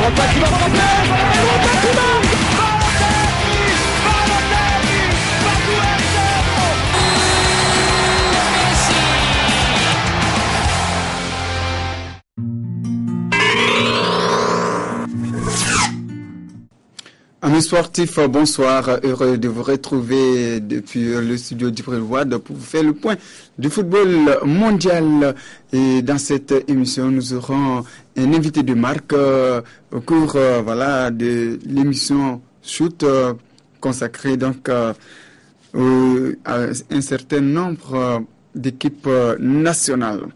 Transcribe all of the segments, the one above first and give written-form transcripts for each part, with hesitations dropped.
L'attaque qui va frapper, et l'attaque qui marque. Amis sportifs, bonsoir. Heureux de vous retrouver depuis le studio d'Ibril Wad pour vous faire le point du football mondial. Et dans cette émission, nous aurons un invité de marque au cours de l'émission Shoot consacrée donc à un certain nombre d'équipes nationales.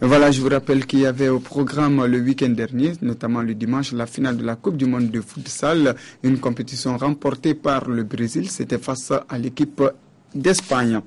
Voilà, je vous rappelle qu'il y avait au programme le week-end dernier, notamment le dimanche, la finale de la Coupe du monde de futsal, une compétition remportée par le Brésil. C'était face à l'équipe d'Espagne.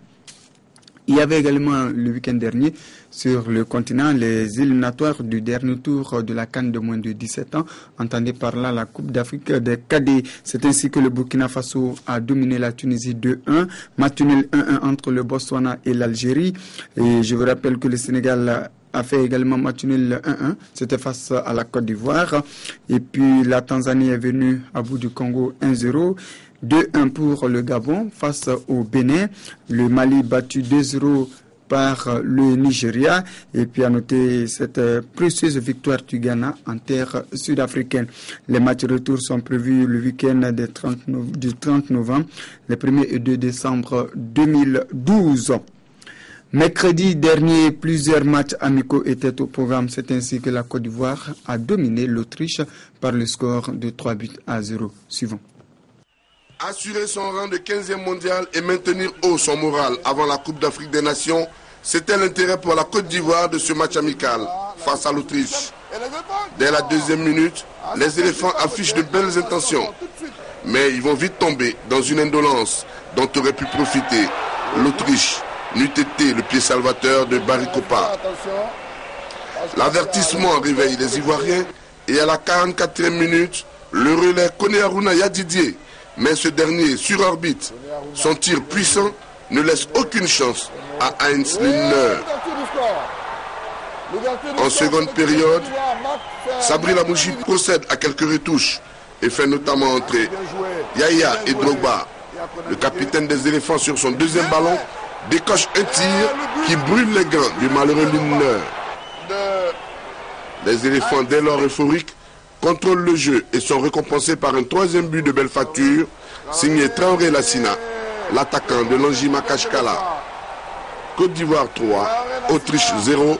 Il y avait également le week-end dernier sur le continent les éliminatoires du dernier tour de la CAN de moins de 17 ans. Entendez par là la Coupe d'Afrique des cadets. C'est ainsi que le Burkina Faso a dominé la Tunisie 2-1. Match nul 1-1 entre le Botswana et l'Algérie. Et je vous rappelle que le Sénégal a fait également match nul 1-1. C'était face à la Côte d'Ivoire. Et puis la Tanzanie est venue à bout du Congo 1-0. 2-1 pour le Gabon face au Bénin. Le Mali battu 2-0 par le Nigeria. Et puis à noter cette précieuse victoire du Ghana en terre sud-africaine. Les matchs retour sont prévus le week-end du 30 novembre, les 1er et 2 décembre 2012. Mercredi dernier, plusieurs matchs amicaux étaient au programme. C'est ainsi que la Côte d'Ivoire a dominé l'Autriche par le score de 3-0. Suivant. Assurer son rang de 15e mondial et maintenir haut son moral avant la Coupe d'Afrique des Nations, c'était l'intérêt pour la Côte d'Ivoire de ce match amical face à l'Autriche. Dès la deuxième minute, les éléphants affichent de belles intentions. Mais ils vont vite tomber dans une indolence dont aurait pu profiter l'Autriche, n'eût été le pied salvateur de Barry Kopa. L'avertissement réveille les Ivoiriens et à la 44e minute, le relais connaît Aruna Yadidier. Mais ce dernier, sur orbite, son tir puissant ne laisse aucune chance à Heinz Lindner. En seconde période, Sabri Lamouchi procède à quelques retouches et fait notamment entrer Yaya et Drogba. Le capitaine des éléphants sur son deuxième ballon décoche un tir qui brûle les gants du malheureux Lindner. Les éléphants, dès lors euphoriques, contrôlent le jeu et sont récompensés par un troisième but de belle facture, signé Traoré Lassina, l'attaquant de l'Anjima Kashkala. Côte d'Ivoire 3, Autriche 0.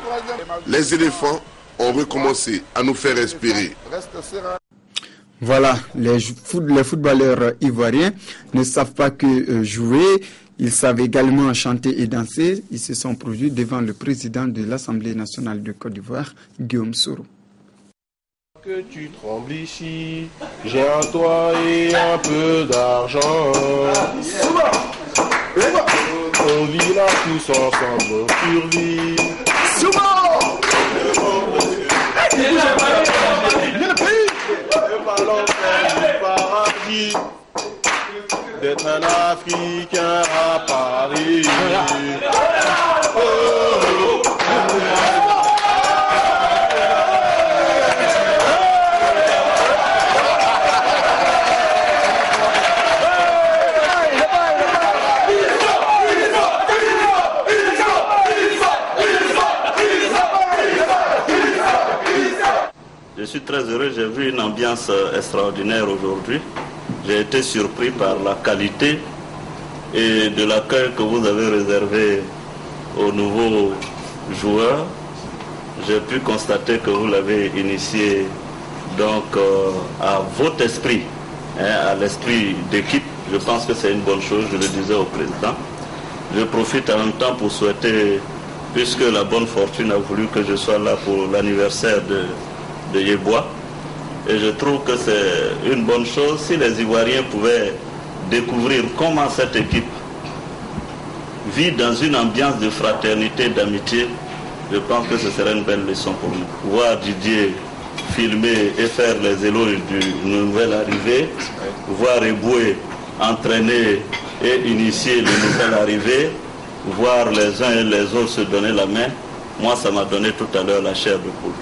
Les éléphants ont recommencé à nous faire respirer. Voilà, les footballeurs ivoiriens ne savent pas que jouer, ils savent également chanter et danser. Ils se sont produits devant le président de l'Assemblée nationale de Côte d'Ivoire, Guillaume Soro. Que tu trembles ici, j'ai un toit et un peu d'argent. On vit là tous ensemble, on survit. Le ballon du paradis, d'être un Africain à Paris. Je suis très heureux, j'ai vu une ambiance extraordinaire aujourd'hui. J'ai été surpris par la qualité et de l'accueil que vous avez réservé aux nouveaux joueurs. J'ai pu constater que vous l'avez initié donc à votre esprit, à l'esprit d'équipe. Je pense que c'est une bonne chose, je le disais au président. Je profite en même temps pour souhaiter, puisque la bonne fortune a voulu que je sois là pour l'anniversaire de Yeboah, et je trouve que c'est une bonne chose si les Ivoiriens pouvaient découvrir comment cette équipe vit dans une ambiance de fraternité, d'amitié. Je pense que ce serait une belle leçon pour nous. Voir Didier filmer et faire les éloges d'une nouvelle arrivée, voir Eboué entraîner et initier le nouvel arrivé, voir les uns et les autres se donner la main, moi ça m'a donné tout à l'heure la chair de poule.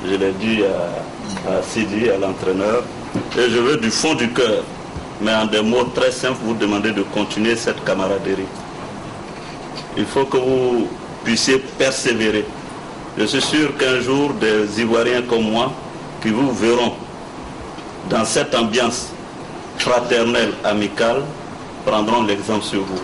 je l'ai dit à Sidi, à l'entraîneur, et je veux du fond du cœur, mais en des mots très simples, vous demander de continuer cette camaraderie. Il faut que vous puissiez persévérer. Je suis sûr qu'un jour, des Ivoiriens comme moi, qui vous verront dans cette ambiance fraternelle, amicale, prendront l'exemple sur vous.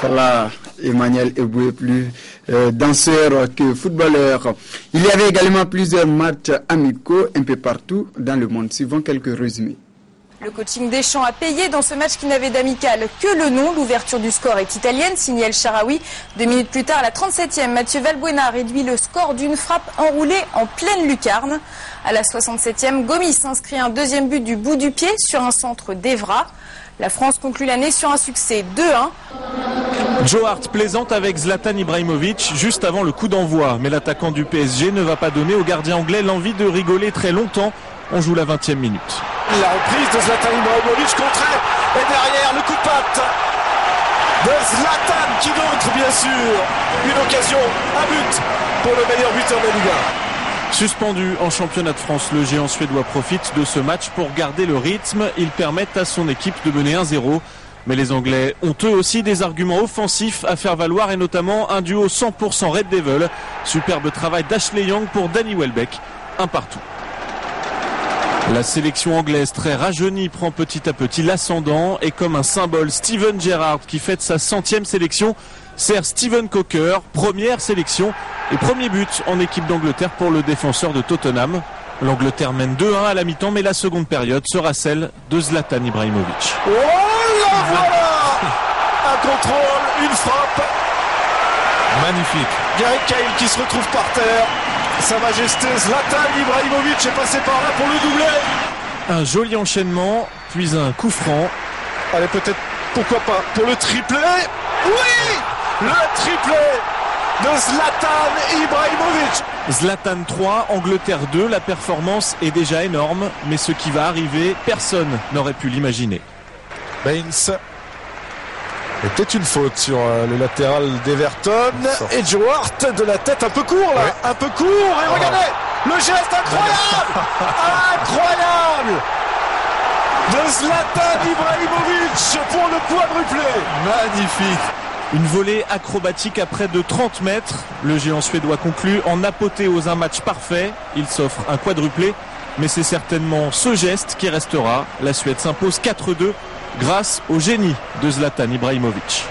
Voilà, Emmanuel Eboué, plus danseur que footballeur. Il y avait également plusieurs matchs amicaux un peu partout dans le monde. Suivant quelques résumés. Le coaching Deschamps a payé dans ce match qui n'avait d'amical que le nom. L'ouverture du score est italienne, signée El Shaarawy. 2 minutes plus tard, à la 37e, Mathieu Valbuena réduit le score d'une frappe enroulée en pleine lucarne. À la 67e, Gomis inscrit un deuxième but du bout du pied sur un centre d'Evra. La France conclut l'année sur un succès 2-1. Joe Hart plaisante avec Zlatan Ibrahimovic juste avant le coup d'envoi. Mais l'attaquant du PSG ne va pas donner au gardien anglais l'envie de rigoler très longtemps. On joue la 20e minute. La reprise de Zlatan Ibrahimovic contré. Et derrière le coup de patte de Zlatan qui montre bien sûr une occasion, un but pour le meilleur buteur de Ligue 1. Suspendu en championnat de France, le géant suédois profite de ce match pour garder le rythme. Ils permettent à son équipe de mener 1-0. Mais les Anglais ont eux aussi des arguments offensifs à faire valoir et notamment un duo 100% Red Devil. Superbe travail d'Ashley Young pour Danny Welbeck. Un partout. La sélection anglaise très rajeunie prend petit à petit l'ascendant et comme un symbole, Steven Gerrard qui fête sa 100e sélection sert Steven Coker, première sélection et premier but en équipe d'Angleterre pour le défenseur de Tottenham. L'Angleterre mène 2-1 à la mi-temps mais la seconde période sera celle de Zlatan Ibrahimovic. Oh là voilà, un contrôle, une frappe. Magnifique. Gareth Cahill qui se retrouve par terre. Sa Majesté Zlatan Ibrahimovic est passé par là pour le doubler. Un joli enchaînement, puis un coup franc. Allez, peut-être, pourquoi pas, pour le triplé. Oui, le triplé de Zlatan Ibrahimovic. Zlatan 3, Angleterre 2, la performance est déjà énorme, mais ce qui va arriver, personne n'aurait pu l'imaginer. Baines. Et peut-être une faute sur le latéral d'Everton. Et Joe Hart de la tête un peu court là. Ouais. Un peu court. Et regardez le geste incroyable. Incroyable de Zlatan Ibrahimovic pour le quadruplé. Magnifique. Une volée acrobatique à près de 30 mètres. Le géant suédois conclut en apothéose un match parfait. Il s'offre un quadruplé. Mais c'est certainement ce geste qui restera. La Suède s'impose 4-2. Grâce au génie de Zlatan Ibrahimovic.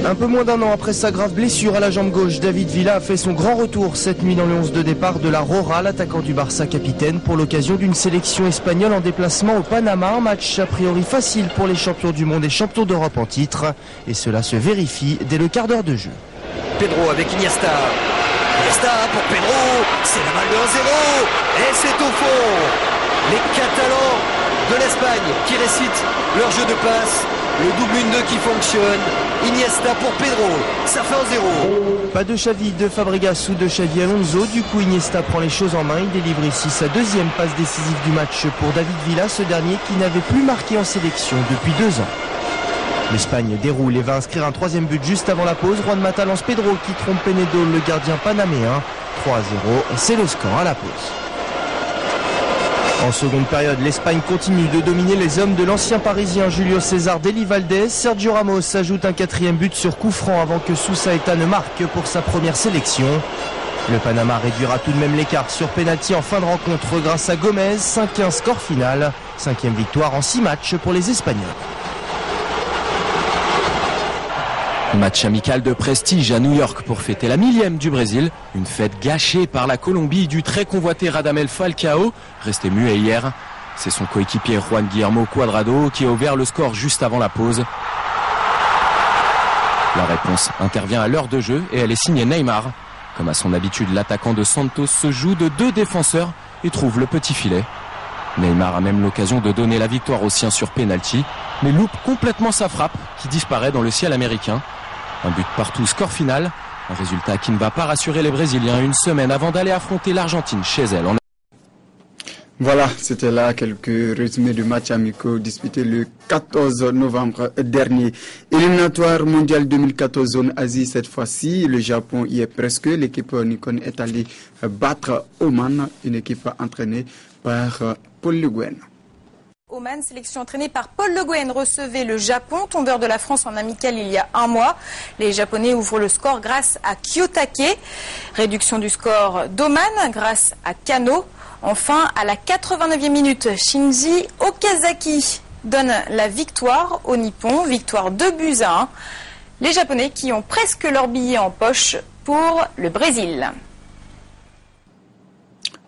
Un peu moins d'un an après sa grave blessure à la jambe gauche, David Villa a fait son grand retour cette nuit dans le 11 de départ de la Rora, l'attaquant du Barça capitaine, pour l'occasion d'une sélection espagnole en déplacement au Panama. Un match a priori facile pour les champions du monde et champions d'Europe en titre. Et cela se vérifie dès le quart d'heure de jeu. Pedro avec Iniesta. Iniesta pour Pedro. C'est la balle de 1-0. Et c'est au fond. Les Catalans de l'Espagne qui récitent leur jeu de passe. Le double 1-2 qui fonctionne. Iniesta pour Pedro. Ça fait 1-0. Pas de Xavi, de Fabregas ou de Xavi Alonso. Du coup, Iniesta prend les choses en main. Il délivre ici sa deuxième passe décisive du match pour David Villa, ce dernier qui n'avait plus marqué en sélection depuis 2 ans. L'Espagne déroule et va inscrire un troisième but juste avant la pause. Juan Mata lance Pedro qui trompe Penedo, le gardien panaméen. 3-0, c'est le score à la pause. En seconde période, l'Espagne continue de dominer les hommes de l'ancien parisien Julio César Deli Valdés. Sergio Ramos ajoute un quatrième but sur coup franc avant que Sousaeta ne marque pour sa première sélection. Le Panama réduira tout de même l'écart sur pénalty en fin de rencontre grâce à Gomez. 5-1 score final. 5e victoire en 6 matchs pour les Espagnols. Match amical de prestige à New York pour fêter la 1000e du Brésil. Une fête gâchée par la Colombie du très convoité Radamel Falcao, resté muet hier. C'est son coéquipier Juan Guillermo Cuadrado qui a ouvert le score juste avant la pause. La réponse intervient à l'heure de jeu et elle est signée Neymar. Comme à son habitude, l'attaquant de Santos se joue de 2 défenseurs et trouve le petit filet. Neymar a même l'occasion de donner la victoire aux siens sur penalty, mais loupe complètement sa frappe qui disparaît dans le ciel américain. Un but partout, score final. Un résultat qui ne va pas rassurer les Brésiliens une semaine avant d'aller affronter l'Argentine chez elle. Voilà, c'était là quelques résumés du match amicaux disputés le 14 novembre dernier. Éliminatoire mondial 2014 zone Asie cette fois-ci. Le Japon y est presque. L'équipe Nikon est allée battre Oman, une équipe entraînée par Paul Le Guen. Oman, sélection entraînée par Paul Le Guen, recevait le Japon, tombeur de la France en amical il y a un mois. Les Japonais ouvrent le score grâce à Kiyotake. Réduction du score d'Oman grâce à Kano. Enfin, à la 89e minute, Shinji Okazaki donne la victoire au Nippon, victoire 2-1. Les Japonais qui ont presque leur billet en poche pour le Brésil.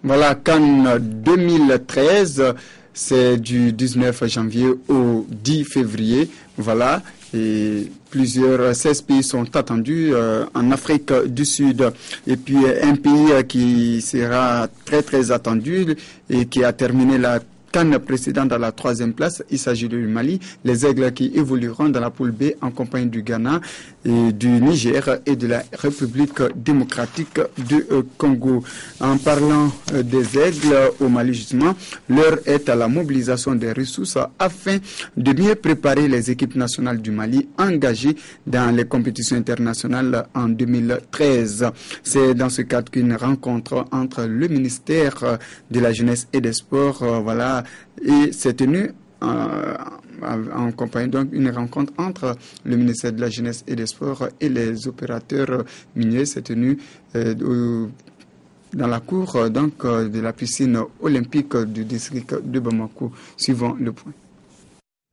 Voilà, Cannes 2013, c'est du 19 janvier au 10 février. Voilà, et 16 pays sont attendus en Afrique du Sud. Et puis un pays qui sera très attendu et qui a terminé la CAN précédente à la 3e place, il s'agit du Mali. Les Aigles qui évolueront dans la poule B en compagnie du Ghana, et du Niger et de la République démocratique du Congo. En parlant des Aigles au Mali justement, l'heure est à la mobilisation des ressources afin de mieux préparer les équipes nationales du Mali engagées dans les compétitions internationales en 2013. C'est dans ce cadre qu'une rencontre entre le ministère de la Jeunesse et des Sports, et s'est tenue en compagnie, donc une rencontre entre le ministère de la Jeunesse et des Sports et les opérateurs miniers s'est tenue dans la cour de la piscine olympique du district de Bamako. Suivant le point.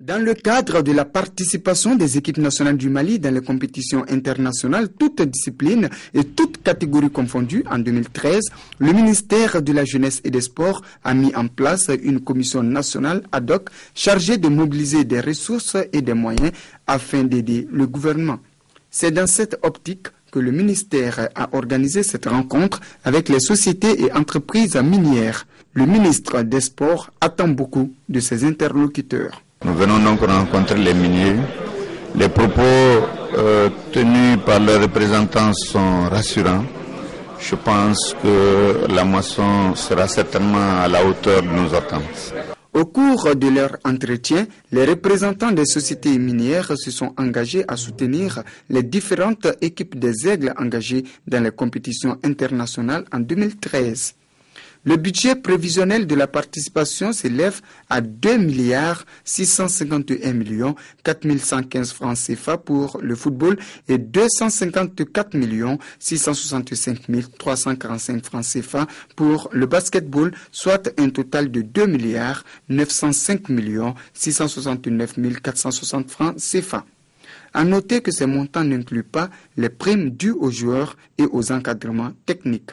Dans le cadre de la participation des équipes nationales du Mali dans les compétitions internationales, toutes disciplines et toutes catégories confondues, en 2013, le ministère de la Jeunesse et des Sports a mis en place une commission nationale ad hoc chargée de mobiliser des ressources et des moyens afin d'aider le gouvernement. C'est dans cette optique que le ministère a organisé cette rencontre avec les sociétés et entreprises minières. Le ministre des Sports attend beaucoup de ses interlocuteurs. Nous venons donc rencontrer les miniers. Les propos tenus par leurs représentants sont rassurants. Je pense que la moisson sera certainement à la hauteur de nos attentes. Au cours de leur entretien, les représentants des sociétés minières se sont engagés à soutenir les différentes équipes des Aigles engagées dans les compétitions internationales en 2013. Le budget prévisionnel de la participation s'élève à 2,651,4115 francs CFA pour le football et 254,665,345 francs CFA pour le basketball, soit un total de 2,905,669,460 francs CFA. À noter que ces montants n'incluent pas les primes dues aux joueurs et aux encadrements techniques.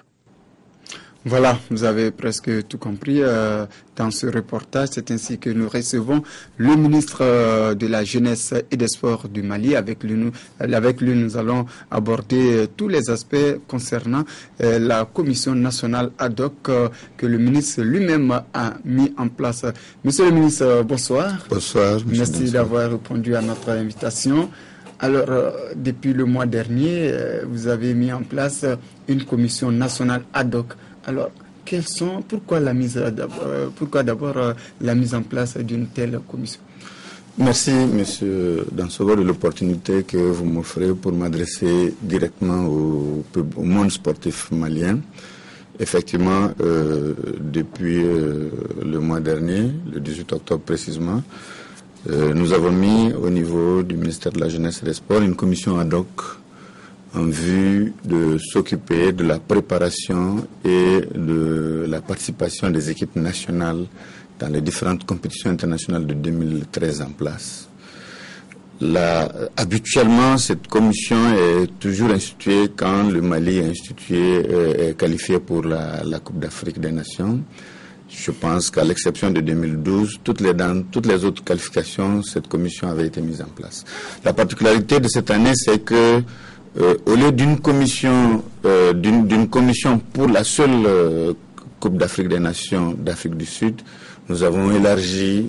Voilà, vous avez presque tout compris dans ce reportage. C'est ainsi que nous recevons le ministre de la Jeunesse et des Sports du Mali. Avec lui, nous allons aborder tous les aspects concernant la commission nationale ad hoc que le ministre lui-même a mis en place. Monsieur le ministre, bonsoir. Bonsoir. Merci d'avoir répondu à notre invitation. Alors, depuis le mois dernier, vous avez mis en place une commission nationale ad hoc. Alors, pourquoi d'abord la mise en place d'une telle commission? Merci, monsieur Dansogor, de l'opportunité que vous m'offrez pour m'adresser directement au monde sportif malien. Effectivement, depuis le mois dernier, le 18 octobre précisément, nous avons mis au niveau du ministère de la Jeunesse et des Sports une commission ad hoc en vue de s'occuper de la préparation et de la participation des équipes nationales dans les différentes compétitions internationales de 2013 en place. Habituellement, cette commission est toujours instituée quand le Mali est qualifié pour la Coupe d'Afrique des Nations. Je pense qu'à l'exception de 2012, dans toutes les autres qualifications, cette commission avait été mise en place. La particularité de cette année, c'est que au lieu d'une commission pour la seule Coupe d'Afrique des Nations d'Afrique du Sud, nous avons élargi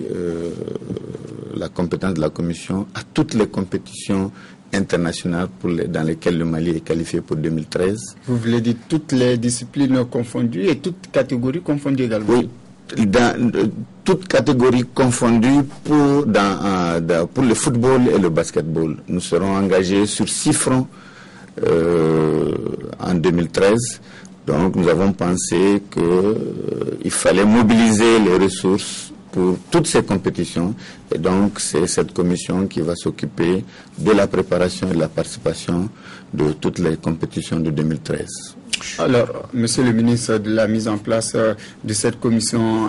la compétence de la commission à toutes les compétitions internationales dans lesquelles le Mali est qualifié pour 2013. Vous voulez dire toutes les disciplines confondues et toutes catégories confondues également? Oui, toutes catégories confondues pour le football et le basketball. Nous serons engagés sur 6 fronts en 2013. Donc nous avons pensé qu'il fallait mobiliser les ressources pour toutes ces compétitions. Et donc c'est cette commission qui va s'occuper de la préparation et de la participation de toutes les compétitions de 2013. Alors, monsieur le ministre, de la mise en place de cette commission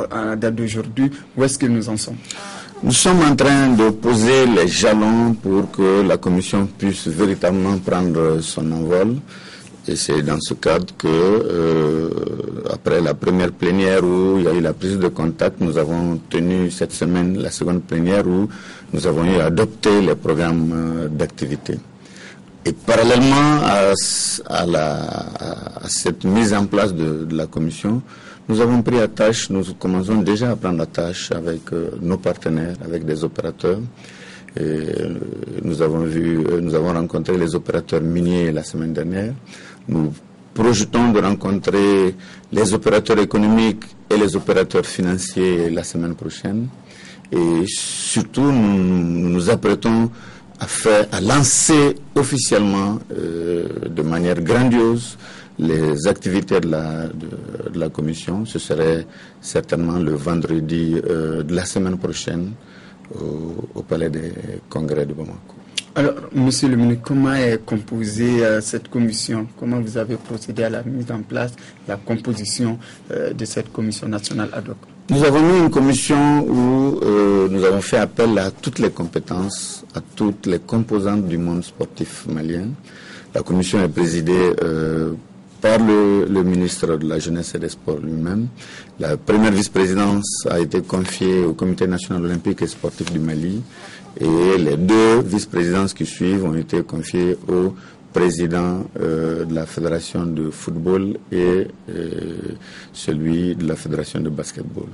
à date d'aujourd'hui, où est-ce que nous en sommes? Nous sommes en train de poser les jalons pour que la commission puisse véritablement prendre son envol. Et c'est dans ce cadre que, après la première plénière où il y a eu la prise de contact, nous avons tenu cette semaine la seconde plénière où nous avons eu à adopter les programmes d'activité. Et parallèlement à cette mise en place de la commission, nous avons pris à tâche, nous commençons déjà à prendre à tâche avec nos partenaires, avec des opérateurs. Et nous avons rencontré les opérateurs miniers la semaine dernière. Nous projetons de rencontrer les opérateurs économiques et les opérateurs financiers la semaine prochaine. Et surtout, nous nous apprêtons à lancer officiellement, de manière grandiose, les activités de la commission. Ce serait certainement le vendredi de la semaine prochaine au Palais des Congrès de Bamako. Alors, monsieur le ministre, comment est composée cette commission? Comment vous avez procédé à la mise en place, la composition de cette commission nationale ad hoc? Nous avons mis une commission où nous avons fait appel à toutes les compétences, à toutes les composantes du monde sportif malien. La commission est présidée par le ministre de la Jeunesse et des Sports lui-même. La première vice-présidence a été confiée au Comité national olympique et sportif du Mali. Et les 2 vice-présidences qui suivent ont été confiées au président de la fédération de football et celui de la fédération de basketball.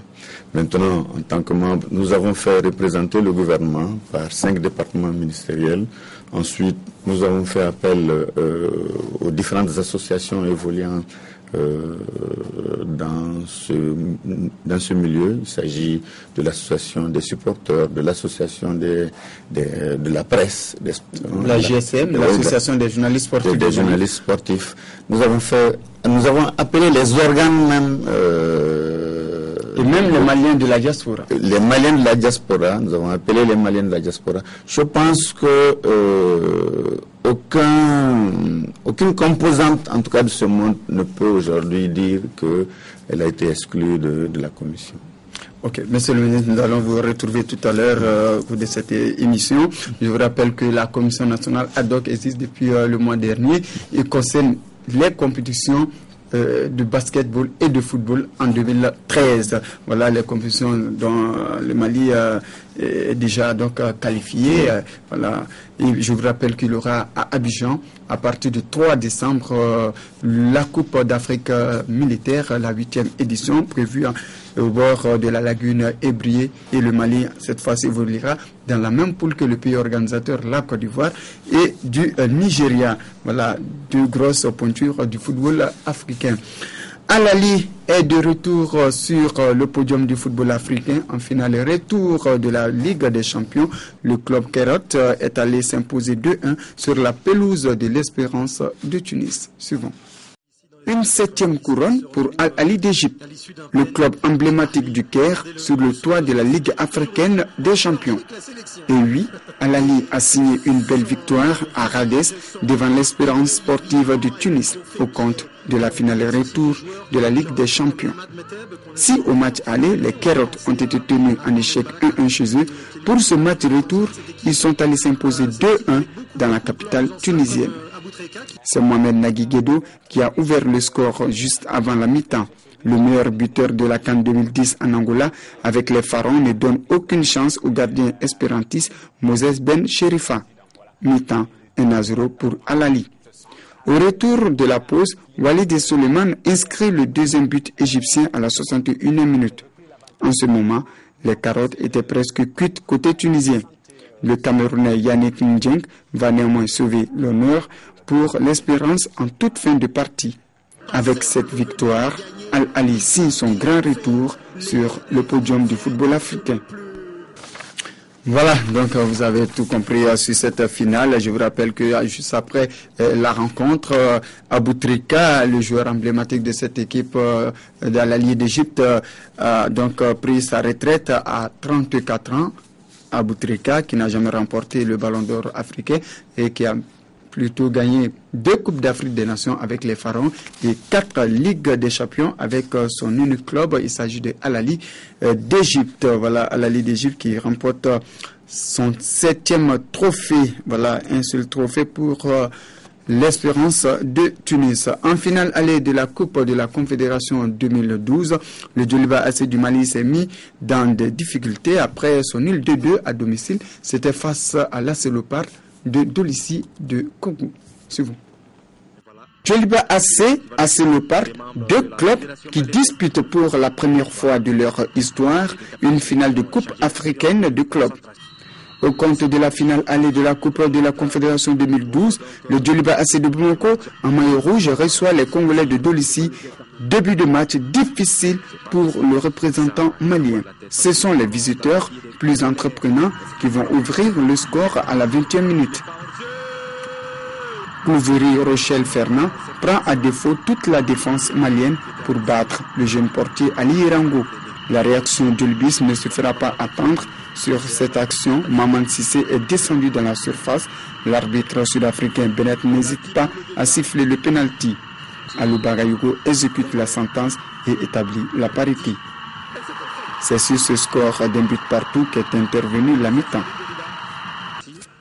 Maintenant, en tant que membre, nous avons fait représenter le gouvernement par 5 départements ministériels. Ensuite, nous avons fait appel aux différentes associations évoluant dans ce milieu. Il s'agit de l'association des supporters, de l'association de la presse, la GSM, l'association des journalistes sportifs. Des journalistes sportifs. Nous avons appelé les organes même. Et même les Maliens de la diaspora. Les Maliens de la diaspora, nous avons appelé les Maliens de la diaspora. Je pense que aucune composante, en tout cas de ce monde, ne peut aujourd'hui dire qu'elle a été exclue de la commission. Ok, monsieur le ministre, nous allons vous retrouver tout à l'heure au cours de cette émission. Je vous rappelle que la commission nationale ad hoc existe depuis le mois dernier et concerne les compétitions de basketball et de football en 2013. Voilà les compétitions dont le Mali est déjà donc qualifié. Voilà. Et je vous rappelle qu'il y aura à Abidjan, à partir du 3 décembre, la Coupe d'Afrique militaire, la 8e édition, prévue au bord de la lagune Ébrié. Et le Mali, cette fois-ci, évoluera dans la même poule que le pays organisateur, la Côte d'Ivoire, et du Nigeria. Voilà, 2 grosses pointures du football africain. Al Ahly est de retour sur le podium du football africain en finale retour de la Ligue des Champions. Le club Kairat est allé s'imposer 2-1 sur la pelouse de l'Espérance de Tunis. Suivant. Une 7e couronne pour Al Ahly d'Égypte, le club emblématique du Caire sur le toit de la Ligue africaine des champions. Et oui, Al Ahly a signé une belle victoire à Rades devant l'Espérance sportive de Tunis au compte de la finale retour de la Ligue des champions. Si au match aller, les Kairotes ont été tenus en échec 1-1 chez eux, pour ce match retour, ils sont allés s'imposer 2-1 dans la capitale tunisienne. C'est Mohamed Nagui Guedo qui a ouvert le score juste avant la mi-temps. Le meilleur buteur de la CAN 2010 en Angola avec les Pharaons ne donne aucune chance au gardien espérantiste Moses Ben Cherifa. Mi-temps 1-0 pour Al-Ahly. Au retour de la pause, Walid Suleiman inscrit le deuxième but égyptien à la 61e minute. En ce moment, les carottes étaient presque cuites côté tunisien. Le Camerounais Yannick Ndjeng va néanmoins sauver l'honneur pour l'Espérance en toute fin de partie. Avec cette victoire, Al-Ahly signe son grand retour sur le podium du football africain. Voilà, donc vous avez tout compris sur cette finale. Je vous rappelle que juste après la rencontre, Aboutrika, le joueur emblématique de cette équipe d'Al-Ahly d'Égypte, donc pris sa retraite à 34 ans. Aboutrika, qui n'a jamais remporté le Ballon d'Or africain et qui a plutôt gagné 2 Coupes d'Afrique des Nations avec les Pharaons et 4 Ligues des Champions avec son unique club. Il s'agit de Al-Ahly d'Égypte. Voilà, Al-Ahly d'Égypte qui remporte son 7e trophée. Voilà, un seul trophée pour l'Espérance de Tunis. En finale allée de la Coupe de la Confédération 2012, le Djoliba AC du Mali s'est mis dans des difficultés après son nul 2-2 à domicile. C'était face à l'AS Léopard de Dolissi de Congo. C'est vous. Djoliba AC Léopard, 2 clubs qui disputent pour la première fois de leur histoire une finale de Coupe africaine de clubs. Au compte de la finale allée de la Coupe de la Confédération 2012, le Djoliba AC de Bamako, en maillot rouge, reçoit les Congolais de Dolissi. Début de match difficile pour le représentant malien. Ce sont les visiteurs plus entreprenants qui vont ouvrir le score à la 20e minute. Clouveri Rochelle Fernand prend à défaut toute la défense malienne pour battre le jeune portier Ali Irango. La réaction d'Ulbis ne se fera pas attendre. Sur cette action, Maman Sissé est descendu dans la surface. L'arbitre sud-africain Bennett n'hésite pas à siffler le penalty. Alou Bagayoko exécute la sentence et établit la parité. C'est sur ce score d'un but partout qu'est intervenu la mi-temps.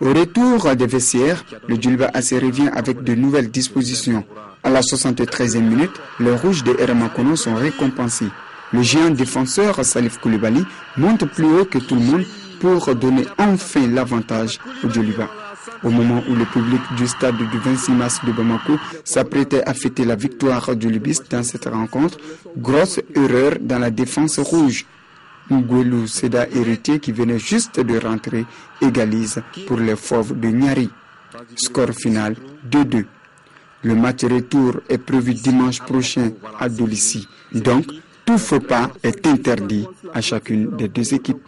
Au retour des vestiaires, le Djoliba AC revient avec de nouvelles dispositions. À la 73e minute, les rouges de Eremakono sont récompensés. Le géant défenseur Salif Koulibaly monte plus haut que tout le monde pour donner enfin l'avantage au Djoliba. Au moment où le public du stade du 26 mars de Bamako s'apprêtait à fêter la victoire du Libis dans cette rencontre, grosse erreur dans la défense rouge. Ngwelu Seda héritier qui venait juste de rentrer égalise pour les fauves de Nyari. Score final 2-2. Le match retour est prévu dimanche prochain à Dolissi. Donc, tout faux pas est interdit à chacune des 2 équipes.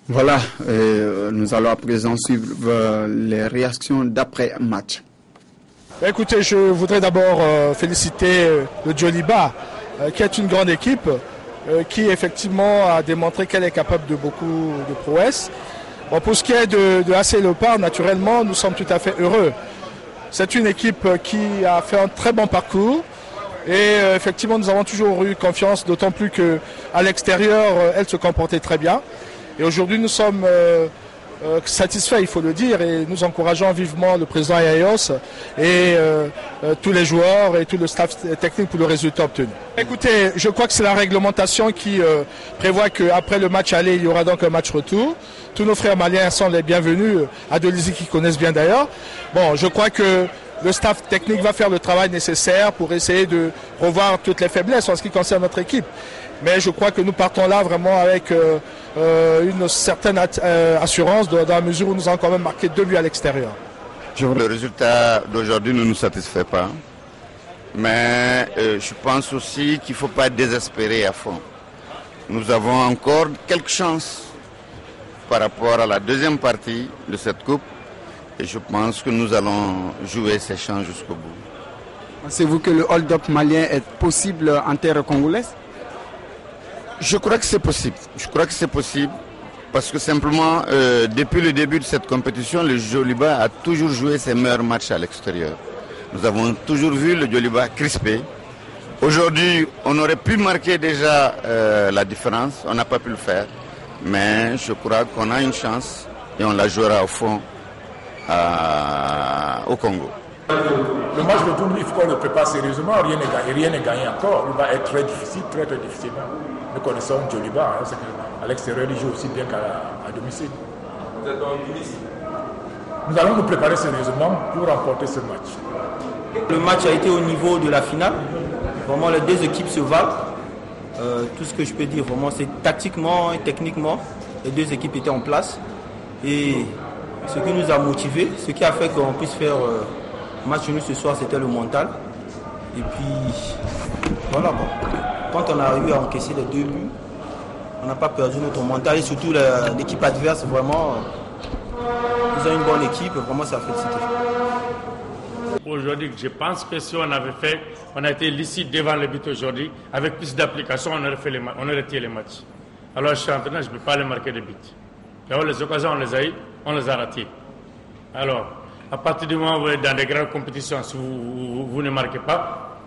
Voilà, nous allons à présent suivre les réactions d'après-match. Écoutez, je voudrais d'abord féliciter le Djoliba, qui est une grande équipe, qui effectivement a démontré qu'elle est capable de beaucoup de prouesses. Bon, pour ce qui est de AC Léopard, naturellement, nous sommes tout à fait heureux. C'est une équipe qui a fait un très bon parcours. Et effectivement, nous avons toujours eu confiance, d'autant plus qu'à l'extérieur, elle se comportait très bien. Et aujourd'hui, nous sommes satisfaits, il faut le dire, et nous encourageons vivement le président Ayos et tous les joueurs et tout le staff technique pour le résultat obtenu. Écoutez, je crois que c'est la réglementation qui prévoit qu'après le match aller, il y aura donc un match retour. Tous nos frères maliens sont les bienvenus, à Dolissi qui connaissent bien d'ailleurs. Bon, je crois que le staff technique va faire le travail nécessaire pour essayer de revoir toutes les faiblesses en ce qui concerne notre équipe. Mais je crois que nous partons là vraiment avec une certaine assurance dans la mesure où nous avons quand même marqué 2 buts à l'extérieur. Le résultat d'aujourd'hui ne nous satisfait pas. Mais je pense aussi qu'il ne faut pas être désespéré à fond. Nous avons encore quelques chances par rapport à la deuxième partie de cette coupe. Et je pense que nous allons jouer ces chances jusqu'au bout. Pensez-vous que le hold-up malien est possible en terre congolaise? Je crois que c'est possible. Je crois que c'est possible parce que simplement, depuis le début de cette compétition, le Djoliba a toujours joué ses meilleurs matchs à l'extérieur. Nous avons toujours vu le Djoliba crispé. Aujourd'hui, on aurait pu marquer déjà la différence. On n'a pas pu le faire. Mais je crois qu'on a une chance et on la jouera au fond au Congo. le match de tournoi, il faut qu'on le prépare sérieusement, rien n'est gagné encore. Il va être très difficile, très difficile. Nous connaissons Djoliba, c'est qu'à l'extérieur, il joue aussi bien qu'à domicile. Vous êtes en Tunisie? Nous allons nous préparer sérieusement pour remporter ce match. Le match a été au niveau de la finale. Vraiment, les deux équipes se valent. Tout ce que je peux dire, vraiment, c'est tactiquement et techniquement, les deux équipes étaient en place. Et ce qui nous a motivés, ce qui a fait qu'on puisse faire match nul ce soir, c'était le mental. Et puis, voilà, bon. Quand on a arrivé à encaisser les 2 buts, on n'a pas perdu notre mental. Et surtout, l'équipe adverse, vraiment, ils ont une bonne équipe, vraiment, ça a félicité. Aujourd'hui, je pense que si on avait fait, on a été lucide devant le but aujourd'hui, avec plus d'application, on aurait tiré les matchs. Alors, je suis entraîneur, je ne peux pas les marquer de buts. Alors, les occasions, on les a eues, on les a ratées. Alors, à partir du moment où vous êtes dans des grandes compétitions, si vous ne marquez pas,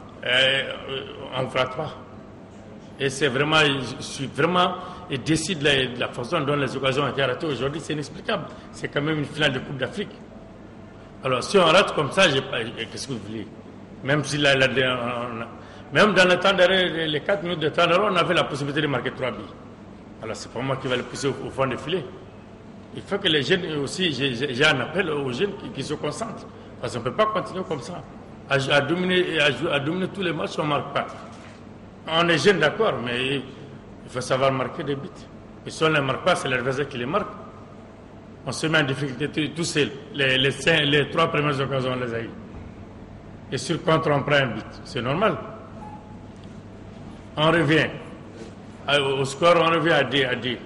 on ne rate pas. Et c'est vraiment, je suis vraiment décide de la façon dont les occasions ont été ratées aujourd'hui, c'est inexplicable. C'est quand même une finale de Coupe d'Afrique. Alors, si on rate comme ça, qu'est-ce que vous voulez? Même si même dans le temps d'arrêt, les 4 minutes de temps d'arrêt, on avait la possibilité de marquer 3 buts. Alors, c'est pas moi qui vais le pousser au fond des filets. Il faut que les jeunes aussi, j'ai un appel aux jeunes qui se concentrent. Parce qu'on ne peut pas continuer comme ça. À dominer tous les matchs, on ne marque pas. On est jeunes, d'accord, mais il faut savoir marquer des buts. Et si on ne les marque pas, c'est l'adversaire qui les marque. On se met en difficulté tout seul. Les 3 premières occasions, on les a eues. Et sur contre, on prend un but. C'est normal. On revient. Au score, on revient à 2.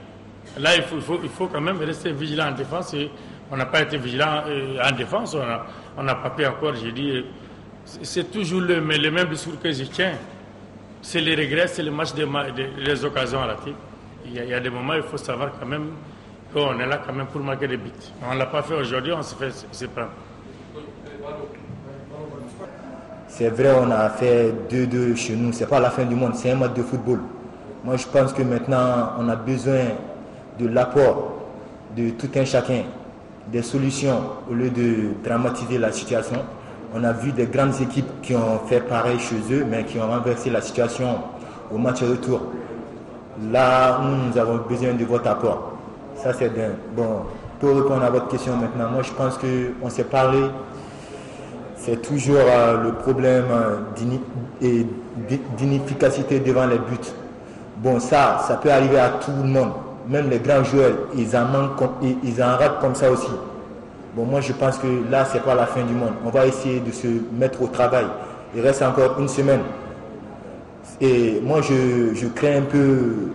Là, il faut quand même rester vigilant en défense. Et on n'a pas été vigilant en défense. On n'a pas pu encore, j'ai dit. C'est toujours le même discours que je tiens. C'est les regrets, c'est le match des occasions ratées. Il y a des moments, il faut savoir quand même qu'on est là quand même pour marquer des buts. On ne l'a pas fait aujourd'hui, on s'est fait prendre. C'est vrai, on a fait 2-2 chez nous. C'est pas la fin du monde, c'est un match de football. Moi, je pense que maintenant, on a besoin de l'apport de tout un chacun, des solutions au lieu de dramatiser la situation. On a vu des grandes équipes qui ont fait pareil chez eux, mais qui ont renversé la situation au match retour. Là, nous avons besoin de votre apport. Ça, c'est bien. Bon, pour répondre à votre question maintenant, moi, je pense qu'on s'est parlé. C'est toujours le problème d'inefficacité devant les buts. Bon, ça peut arriver à tout le monde. Même les grands joueurs, ils en ratent comme ça aussi. Bon, moi, je pense que là, c'est pas la fin du monde. On va essayer de se mettre au travail. Il reste encore une semaine. Et moi, je crains un peu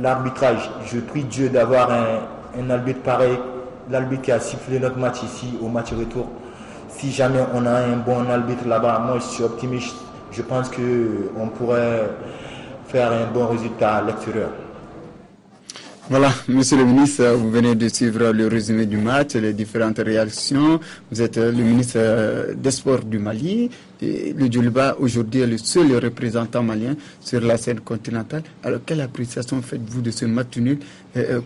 l'arbitrage. Je prie Dieu d'avoir un arbitre pareil, l'arbitre qui a sifflé notre match ici, au match retour. Si jamais on a un bon arbitre là-bas, moi, je suis optimiste. Je pense qu'on pourrait faire un bon résultat à l'extérieur. Voilà, monsieur le ministre, vous venez de suivre le résumé du match, les différentes réactions. Vous êtes le ministre des Sports du Mali. Et le Djoliba, aujourd'hui, est le seul représentant malien sur la scène continentale. Alors, quelle appréciation faites-vous de ce match nul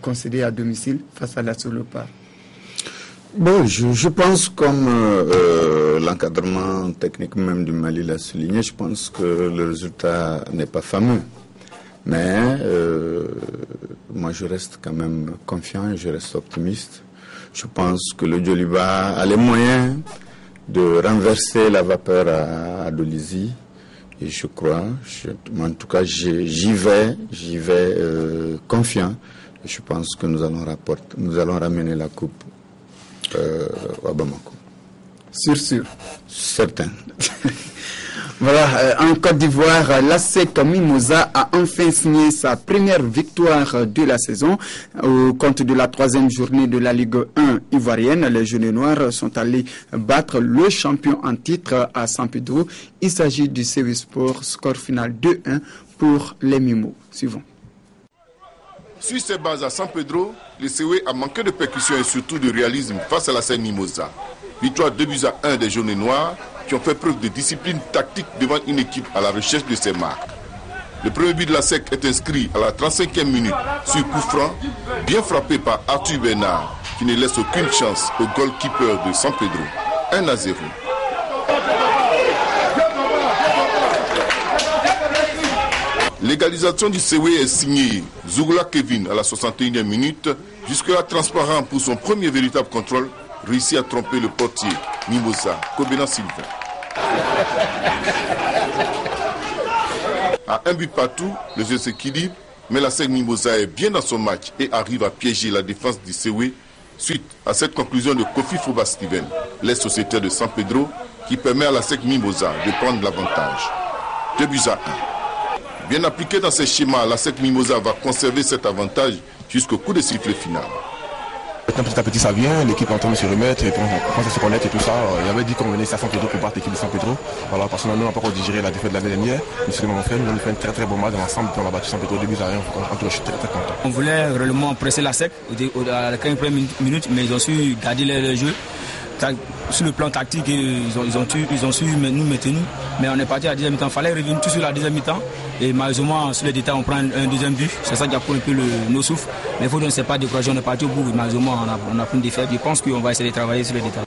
concédé à domicile face à la Léopards? Bon, je pense, comme l'encadrement technique même du Mali l'a souligné, je pense que le résultat n'est pas fameux. Mais moi, je reste quand même confiant et je reste optimiste. Je pense que le Djoliba a les moyens de renverser la vapeur à Dolisie. Et je crois, en tout cas, j'y vais confiant. Et je pense que nous allons ramener la coupe à Bamako. Sûr. Certain. Voilà, en Côte d'Ivoire, l'ASEC Mimosa a enfin signé sa première victoire de la saison. Au compte de la 3e journée de la Ligue 1 ivoirienne, les Jaunes Noirs sont allés battre le champion en titre à San Pedro. Il s'agit du CV Sport, score final 2-1 pour les Mimos. Suivons. Sur ses bases à San Pedro, le CW a manqué de percussion et surtout de réalisme face à l'ASEC Mimosa. Victoire 2-1 des Jaunes Noirs qui ont fait preuve de discipline tactique devant une équipe à la recherche de ses marques. Le premier but de la SEC est inscrit à la 35e minute sur coup franc, bien frappé par Arthur Bernard, qui ne laisse aucune chance au goalkeeper de San Pedro. 1-0. L'égalisation du Sewe est signée Zougoula Kevin à la 61e minute, jusque-là transparent pour son premier véritable contrôle, réussit à tromper le portier Mimosa Kobena Sylvain. À un but partout, le jeu s'équilibre, mais la SEC Mimosa est bien dans son match et arrive à piéger la défense du Sewe suite à cette conclusion de Kofi Fouba Steven, les sociétaires de San Pedro, qui permet à la SEC Mimosa de prendre l'avantage. 2-1. Bien appliqué dans ces schémas, la SEC Mimosa va conserver cet avantage jusqu'au coup de sifflet final. Petit à petit ça vient, l'équipe est en train de se remettre et puis on commence à se connaître et tout ça. Il avait dit qu'on venait ici à San Pedro pour battre l'équipe de San Pedro. Voilà, parce qu'on n'a pas encore digéré la défaite de l'année dernière. Mais c'est ce que nous fait, nous avons fait un très bon match dans l'ensemble, on a battu San Pedro 2-1. Je suis très content. On voulait réellement presser la SEC à la 15e minute, mais ils ont su garder le jeu. Sur le plan tactique, ils ont su nous maintenir. Mais on est parti à la deuxième mi-temps. Il fallait revenir tout sur la deuxième mi-temps. Et malheureusement, sur les détails, on prend un deuxième but. C'est ça qui a pris un peu nos souffles. Mais il faut ne pas décourager. On est parti au bout. Malheureusement, on a pris une défaite. Je pense qu'on va essayer de travailler sur les détails.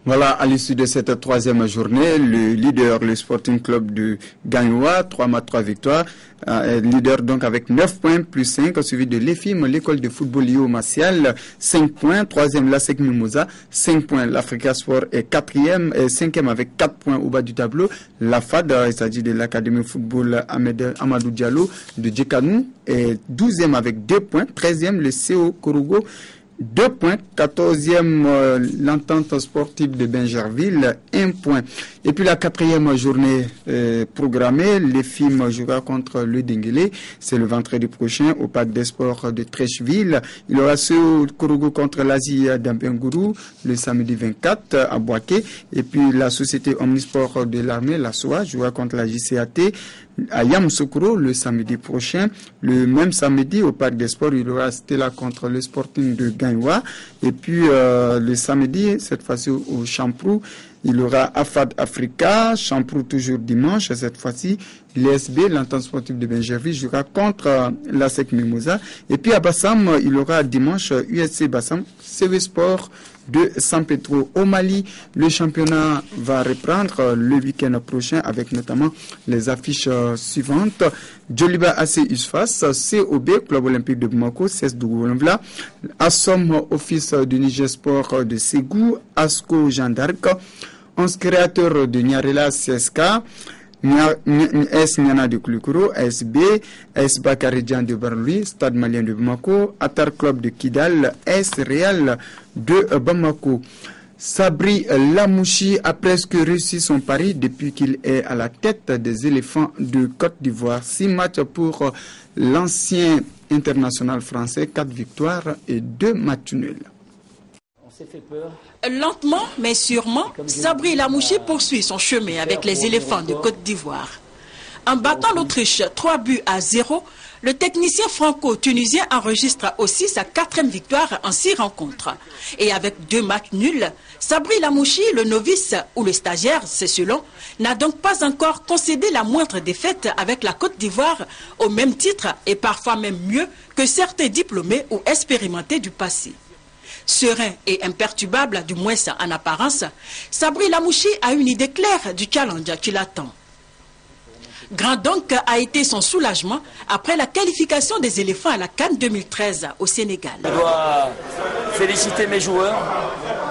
Voilà, à l'issue de cette troisième journée, le leader, le Sporting Club de Gagnoa, 3 matchs, 3 victoires, leader donc avec 9 points plus 5, suivi de l'EFIM, l'école de football Lio Martial, 5 points, 3e la SEC Mimosa, 5 points, l'Africa Sport est 4e et 5e avec 4 points au bas du tableau, la FAD, il s'agit de l'Académie Football Amadou Diallo de Djekanou, est 12e avec 2 points, 13e le CO Korogo, 2 points, 14e l'entente sportive de Bingerville, 1 point. Et puis la 4e journée programmée, les films jouera contre le Denguélé, c'est le vendredi prochain au parc des sports de Trècheville. Il y aura ce Korogo contre l'Asie d'Ambengourou le samedi 24 à Boaké. Et puis la société Omnisport de l'armée, la SOA, jouera contre la JCAT à Yamoussoukro le samedi prochain. Le même samedi au parc des sports, il y aura Stella contre le Sporting de Gagnoa. Et puis le samedi, cette fois-ci au Champrou, il y aura Afad Africa, Champrou toujours dimanche, cette fois-ci l'ESB, l'entente sportive de Benjerville, jouera contre la SEC Mimosa. Et puis à Bassam, il y aura dimanche USC Bassam, CV Sport de San Pedro. Au Mali, le championnat va reprendre le week-end prochain avec notamment les affiches suivantes. Djoliba AC USFAS, COB, Club Olympique de Bamako, CES Dougoulomvla, Assom Office du Niger Sport de Ségou, ASCO Jeanne d'Arc, 11 créateurs de Niarela CSK, S Niana de Kulukuro, ASB, S Bakaridjan de Barloui, Stade Malien de Bamako, Atar Club de Kidal, S Real de Bamako. Sabri Lamouchi a presque réussi son pari depuis qu'il est à la tête des éléphants de Côte d'Ivoire. 6 matchs pour l'ancien international français, 4 victoires et 2 matchs nuls. Lentement mais sûrement, Sabri Lamouchi poursuit son chemin avec les éléphants de Côte d'Ivoire. En battant l'Autriche 3-0, le technicien franco-tunisien enregistre aussi sa 4e victoire en 6 rencontres. Et avec 2 matchs nuls, Sabri Lamouchi, le novice ou le stagiaire, c'est selon, n'a donc pas encore concédé la moindre défaite avec la Côte d'Ivoire au même titre et parfois même mieux que certains diplômés ou expérimentés du passé. Serein et imperturbable, du moins en apparence, Sabri Lamouchi a une idée claire du challenge qui l'attend. Grand donc a été son soulagement après la qualification des éléphants à la CAN 2013 au Sénégal. Je dois féliciter mes joueurs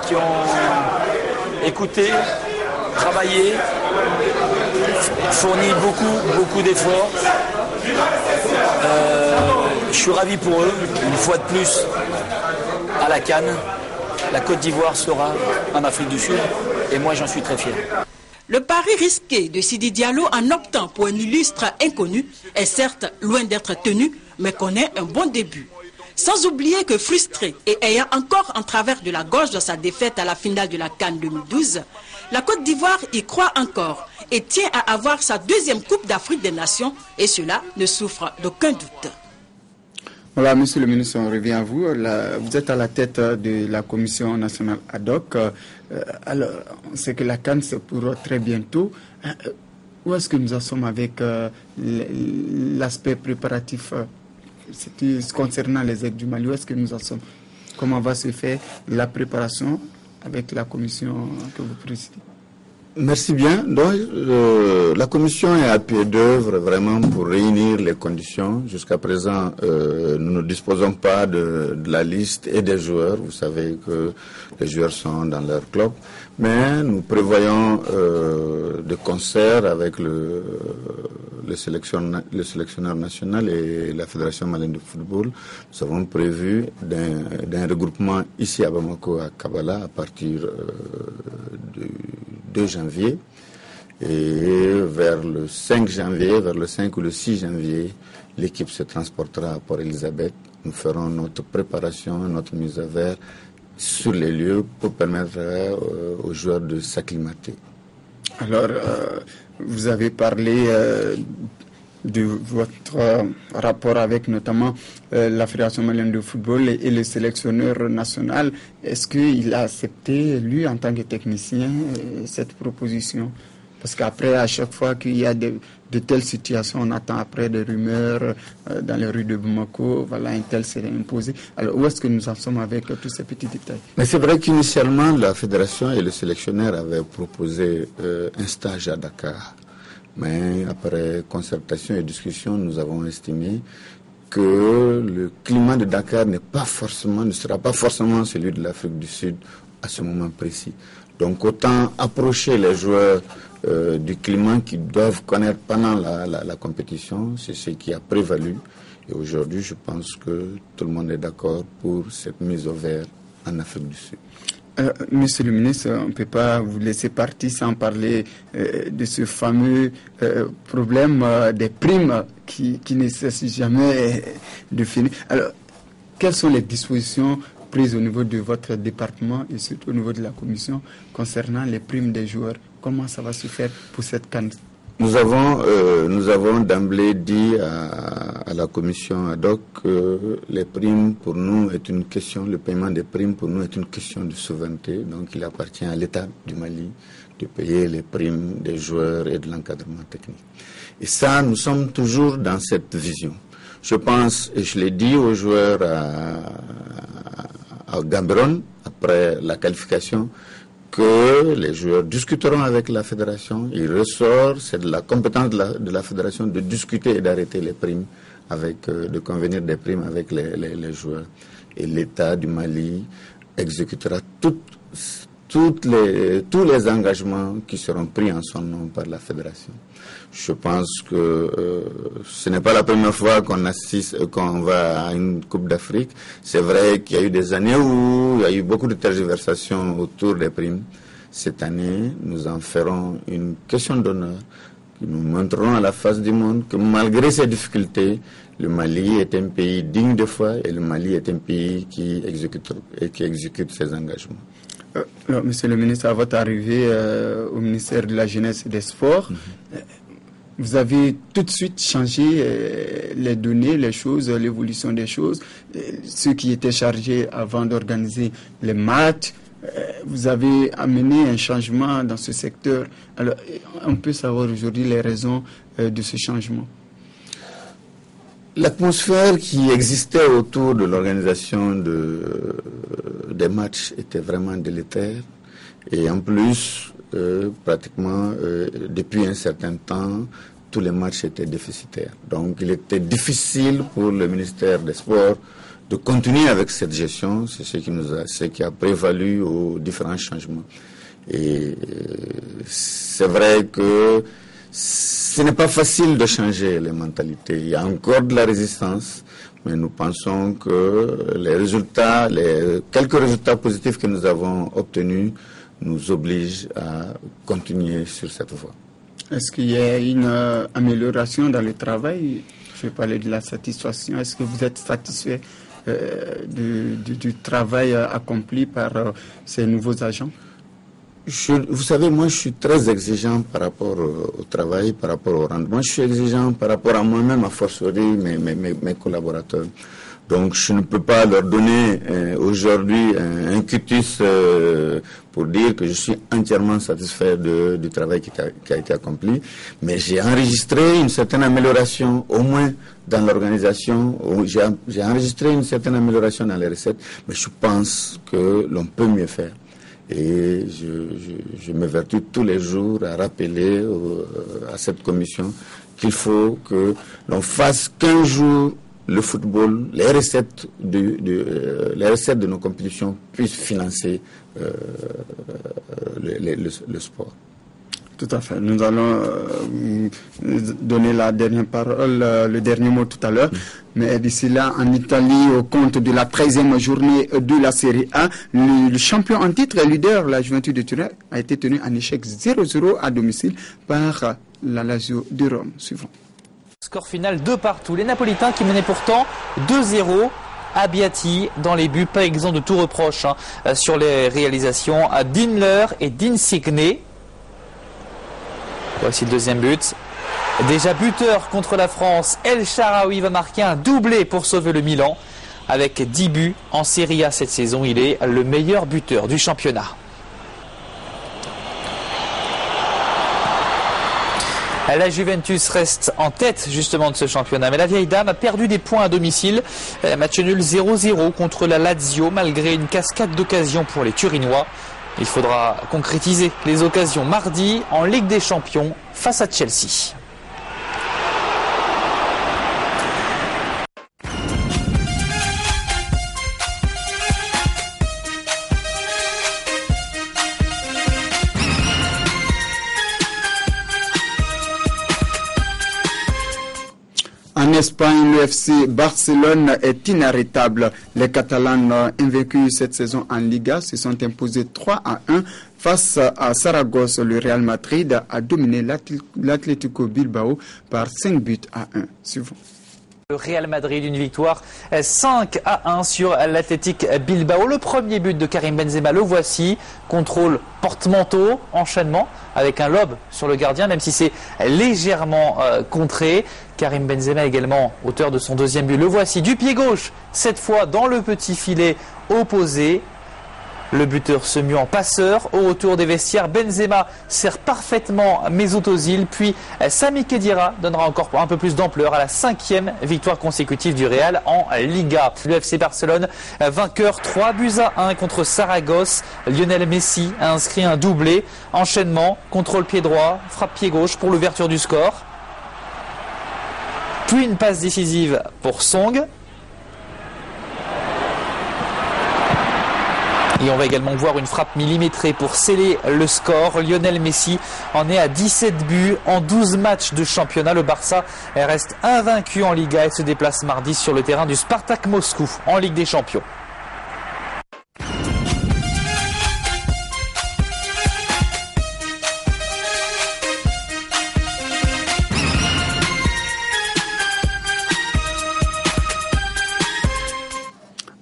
qui ont écouté, travaillé, fourni beaucoup d'efforts. Je suis ravi pour eux, une fois de plus, à la CAN. La Côte d'Ivoire sera en Afrique du Sud et moi j'en suis très fier. Le pari risqué de Sidi Diallo en optant pour un illustre inconnu est certes loin d'être tenu, mais connaît un bon début. Sans oublier que frustré et ayant encore en travers de la gorge de sa défaite à la finale de la CAN 2012, la Côte d'Ivoire y croit encore et tient à avoir sa 2e Coupe d'Afrique des Nations et cela ne souffre d'aucun doute. Voilà, monsieur le ministre, on revient à vous. Vous êtes à la tête de la commission nationale ad hoc. Alors, on sait que la CAN, c'est pour très bientôt. Où est-ce que nous en sommes avec l'aspect préparatif concernant les aides du Mali? Où est-ce que nous en sommes? Comment va se faire la préparation avec la commission que vous présidez? Merci bien. Donc, la commission est à pied d'œuvre vraiment pour réunir les conditions. Jusqu'à présent, nous ne disposons pas de la liste et des joueurs. Vous savez que les joueurs sont dans leur club. Mais nous prévoyons de concert avec le sélectionneur national et la Fédération malienne de football. Nous avons prévu d'un regroupement ici à Bamako, à Kabala, à partir du 2 janvier. Et vers le 5 janvier, vers le 5 ou le 6 janvier, l'équipe se transportera à Port-Elizabeth. Nous ferons notre préparation, notre mise à vert sur les lieux pour permettre aux joueurs de s'acclimater. Alors, vous avez parlé de votre rapport avec notamment la Fédération malienne de football et le sélectionneur national. Est-ce qu'il a accepté, lui, en tant que technicien, cette proposition? Parce qu'après, à chaque fois qu'il y a de telles situations, on attend après des rumeurs dans les rues de Bamako, voilà, un tel s'est imposé. Alors, où est-ce que nous en sommes avec tous ces petits détails? Mais c'est vrai qu'initialement, la fédération et le sélectionneur avaient proposé un stage à Dakar. Mais après concertation et discussion, nous avons estimé que le climat de Dakar ne sera pas forcément celui de l'Afrique du Sud à ce moment précis. Donc autant approcher les joueurs du climat qu'ils doivent connaître pendant la compétition, c'est ce qui a prévalu. Et aujourd'hui, je pense que tout le monde est d'accord pour cette mise au vert en Afrique du Sud. Monsieur le ministre, on ne peut pas vous laisser partir sans parler de ce fameux problème des primes qui ne cessent jamais de finir. Alors, quelles sont les dispositions prises au niveau de votre département et surtout au niveau de la commission concernant les primes des joueurs? Comment ça va se faire pour cette CAN? Nous avons d'emblée dit à la commission ad hoc que les primes pour nous est une question, le paiement des primes pour nous est une question de souveraineté. Donc il appartient à l'État du Mali de payer les primes des joueurs et de l'encadrement technique. Et ça, nous sommes toujours dans cette vision. Je pense, et je l'ai dit aux joueurs à Gambron, après la qualification, que les joueurs discuteront avec la fédération. Il ressort, c'est de la compétence de la fédération de discuter et d'arrêter les primes, de convenir des primes avec les joueurs. Et l'État du Mali exécutera tous les engagements qui seront pris en son nom par la fédération. Je pense que ce n'est pas la première fois qu'on va à une Coupe d'Afrique. C'est vrai qu'il y a eu des années où il y a eu beaucoup de tergiversations autour des primes. Cette année, nous en ferons une question d'honneur. Nous montrerons à la face du monde que malgré ces difficultés, le Mali est un pays digne de foi et le Mali est un pays qui exécute ses engagements. Alors, monsieur le ministre, à votre arrivée au ministère de la Jeunesse et des Sports, vous avez tout de suite changé les données, les choses, l'évolution des choses. Ceux qui étaient chargés avant d'organiser les matchs, vous avez amené un changement dans ce secteur. Alors, on peut savoir aujourd'hui les raisons de ce changement. L'atmosphère qui existait autour de l'organisation des matchs était vraiment délétère. Et en plus, pratiquement, depuis un certain temps, tous les matchs étaient déficitaires. Donc, il était difficile pour le ministère des Sports de continuer avec cette gestion. C'est ce qui a prévalu aux différents changements. Et c'est vrai que ce n'est pas facile de changer les mentalités. Il y a encore de la résistance, mais nous pensons que quelques résultats positifs que nous avons obtenus nous obligent à continuer sur cette voie. Est-ce qu'il y a une amélioration dans le travail? Je vais parler de la satisfaction. Est-ce que vous êtes satisfait du travail accompli par ces nouveaux agents? Vous savez, moi je suis très exigeant par rapport au travail, par rapport au rendement. Je suis exigeant par rapport à moi-même, à fortiori mes collaborateurs. Donc je ne peux pas leur donner aujourd'hui un quitus pour dire que je suis entièrement satisfait du travail qui a été accompli. Mais j'ai enregistré une certaine amélioration, au moins dans l'organisation. J'ai enregistré une certaine amélioration dans les recettes, mais je pense que l'on peut mieux faire. Et je m'évertue tous les jours à rappeler à cette commission qu'il faut que l'on fasse qu'un jour le football, les recettes de nos compétitions puissent financer le sport. Tout à fait. Nous allons donner la dernière parole, le dernier mot tout à l'heure. Mais d'ici là, en Italie, au compte de la 13e journée de la Série A, le champion en titre, leader, la Juventus de Turin, a été tenu en échec 0-0 à domicile par la Lazio de Rome. Suivant. Score final 2-2. Les Napolitains qui menaient pourtant 2-0. Abbiati dans les buts, pas exempt de tout reproche sur les réalisations à Dinler et d'Insigne. Voici le deuxième but. Déjà buteur contre la France, El Shaarawy va marquer un doublé pour sauver le Milan. Avec 10 buts en Serie A cette saison, il est le meilleur buteur du championnat. La Juventus reste en tête justement de ce championnat, mais la vieille dame a perdu des points à domicile. Match nul 0-0 contre la Lazio malgré une cascade d'occasions pour les Turinois. Il faudra concrétiser les occasions mardi en Ligue des Champions face à Chelsea. En Espagne, le FC Barcelone est inarrêtable. Les Catalans, invaincus cette saison en Liga, se sont imposés 3-1 face à Saragosse. Le Real Madrid a dominé l'Atlético Bilbao par 5 buts à 1. Suivant. Le Real Madrid, une victoire 5-1 sur l'Athletic Bilbao. Le premier but de Karim Benzema, le voici. Contrôle porte-manteau, enchaînement avec un lob sur le gardien, même si c'est légèrement contré. Karim Benzema également auteur de son deuxième but. Le voici du pied gauche, cette fois dans le petit filet opposé. Le buteur se mue en passeur. Au retour des vestiaires, Benzema sert parfaitement Mesut Ozil. Puis Sami Khedira donnera encore un peu plus d'ampleur à la 5e victoire consécutive du Real en Liga. Le FC Barcelone, vainqueur 3-1 contre Saragosse. Lionel Messi a inscrit un doublé. Enchaînement, contrôle pied droit, frappe pied gauche pour l'ouverture du score. Puis une passe décisive pour Song. Et on va également voir une frappe millimétrée pour sceller le score. Lionel Messi en est à 17 buts en 12 matchs de championnat. Le Barça reste invaincu en Liga et se déplace mardi sur le terrain du Spartak Moscou en Ligue des Champions.